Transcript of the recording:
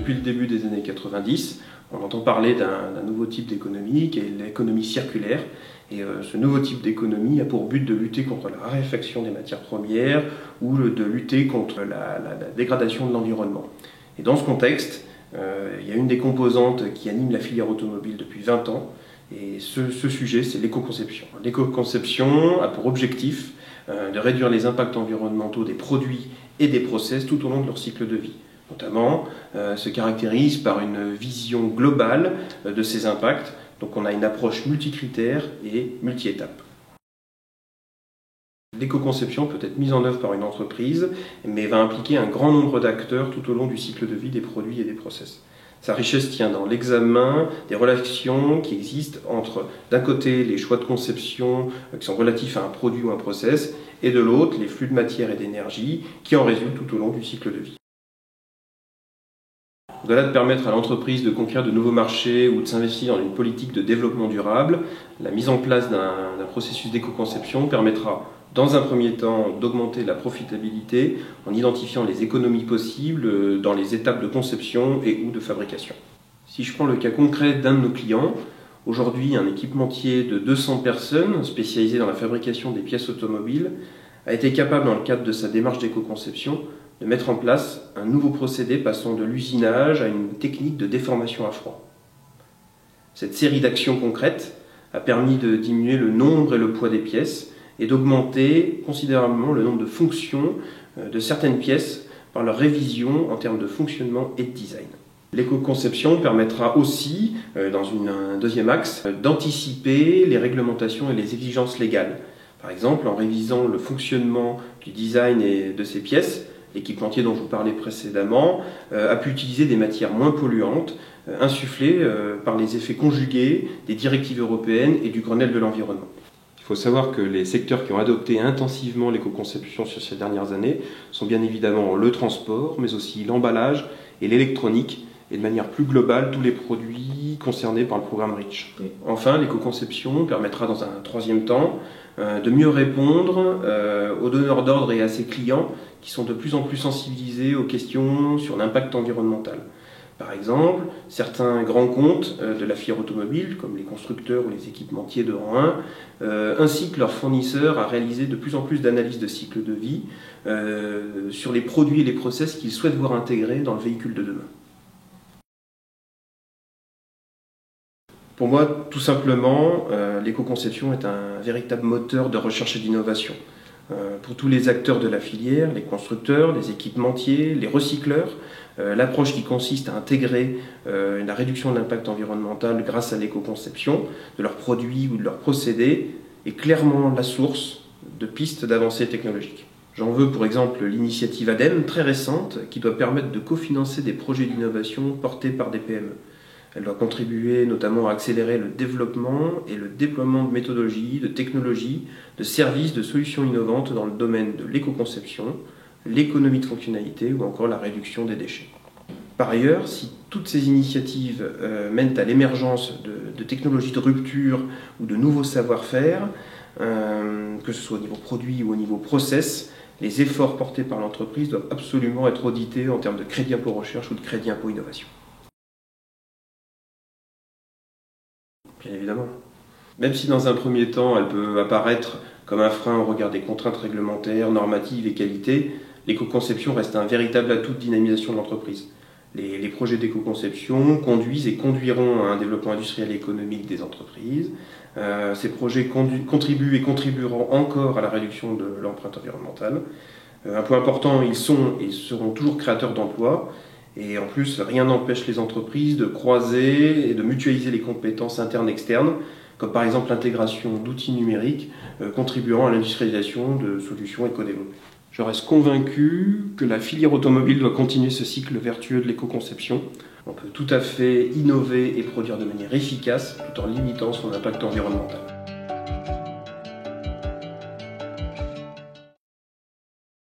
Depuis le début des années 90, on entend parler d'un nouveau type d'économie qui est l'économie circulaire. Et ce nouveau type d'économie a pour but de lutter contre la raréfaction des matières premières ou de lutter contre la dégradation de l'environnement. Et dans ce contexte, il y a une des composantes qui anime la filière automobile depuis 20 ans. Et ce sujet, c'est l'éco-conception. L'éco-conception a pour objectif de réduire les impacts environnementaux des produits et des process tout au long de leur cycle de vie. Notamment, se caractérise par une vision globale de ces impacts. Donc on a une approche multicritère et multi-étapes. L'éco-conception peut être mise en œuvre par une entreprise, mais va impliquer un grand nombre d'acteurs tout au long du cycle de vie des produits et des process. Sa richesse tient dans l'examen des relations qui existent entre, d'un côté, les choix de conception qui sont relatifs à un produit ou un process, et de l'autre, les flux de matière et d'énergie qui en résultent tout au long du cycle de vie. Au-delà de permettre à l'entreprise de conquérir de nouveaux marchés ou de s'investir dans une politique de développement durable, la mise en place d'un processus d'éco-conception permettra, dans un premier temps, d'augmenter la profitabilité en identifiant les économies possibles dans les étapes de conception et ou de fabrication. Si je prends le cas concret d'un de nos clients, aujourd'hui un équipementier de 200 personnes spécialisé dans la fabrication des pièces automobiles a été capable, dans le cadre de sa démarche d'éco-conception, de mettre en place un nouveau procédé passant de l'usinage à une technique de déformation à froid. Cette série d'actions concrètes a permis de diminuer le nombre et le poids des pièces et d'augmenter considérablement le nombre de fonctions de certaines pièces par leur révision en termes de fonctionnement et de design. L'éco-conception permettra aussi, dans un deuxième axe, d'anticiper les réglementations et les exigences légales. Par exemple, en révisant le fonctionnement du design et de ces pièces, l'équipementier dont je vous parlais précédemment a pu utiliser des matières moins polluantes, insufflées par les effets conjugués des directives européennes et du Grenelle de l'environnement. Il faut savoir que les secteurs qui ont adopté intensivement l'éco-conception sur ces dernières années sont bien évidemment le transport, mais aussi l'emballage et l'électronique, et de manière plus globale tous les produits concernés par le programme REACH. Enfin, l'éco-conception permettra dans un troisième temps de mieux répondre aux donneurs d'ordre et à ses clients qui sont de plus en plus sensibilisés aux questions sur l'impact environnemental. Par exemple, certains grands comptes de la filière automobile, comme les constructeurs ou les équipementiers de rang 1, incitent leurs fournisseurs à réaliser de plus en plus d'analyses de cycle de vie sur les produits et les process qu'ils souhaitent voir intégrés dans le véhicule de demain. Pour moi, tout simplement, l'éco-conception est un véritable moteur de recherche et d'innovation. Pour tous les acteurs de la filière, les constructeurs, les équipementiers, les recycleurs, l'approche qui consiste à intégrer la réduction de l'impact environnemental grâce à l'éco-conception de leurs produits ou de leurs procédés est clairement la source de pistes d'avancées technologiques. J'en veux pour exemple l'initiative ADEME, très récente, qui doit permettre de cofinancer des projets d'innovation portés par des PME. Elle doit contribuer notamment à accélérer le développement et le déploiement de méthodologies, de technologies, de services, de solutions innovantes dans le domaine de l'éco-conception, l'économie de fonctionnalité ou encore la réduction des déchets. Par ailleurs, si toutes ces initiatives mènent à l'émergence de technologies de rupture ou de nouveaux savoir-faire, que ce soit au niveau produit ou au niveau process, les efforts portés par l'entreprise doivent absolument être audités en termes de crédit impôt recherche ou de crédit impôt innovation. Bien évidemment. Même si dans un premier temps elle peut apparaître comme un frein au regard des contraintes réglementaires, normatives et qualité, l'éco-conception reste un véritable atout de dynamisation de l'entreprise. Les projets d'éco-conception conduisent et conduiront à un développement industriel et économique des entreprises. Ces projets contribuent et contribueront encore à la réduction de l'empreinte environnementale. Un point important, ils sont et seront toujours créateurs d'emplois. Et en plus, rien n'empêche les entreprises de croiser et de mutualiser les compétences internes et externes, comme par exemple l'intégration d'outils numériques contribuant à l'industrialisation de solutions éco-développées. Je reste convaincu que la filière automobile doit continuer ce cycle vertueux de l'éco-conception. On peut tout à fait innover et produire de manière efficace tout en limitant son impact environnemental.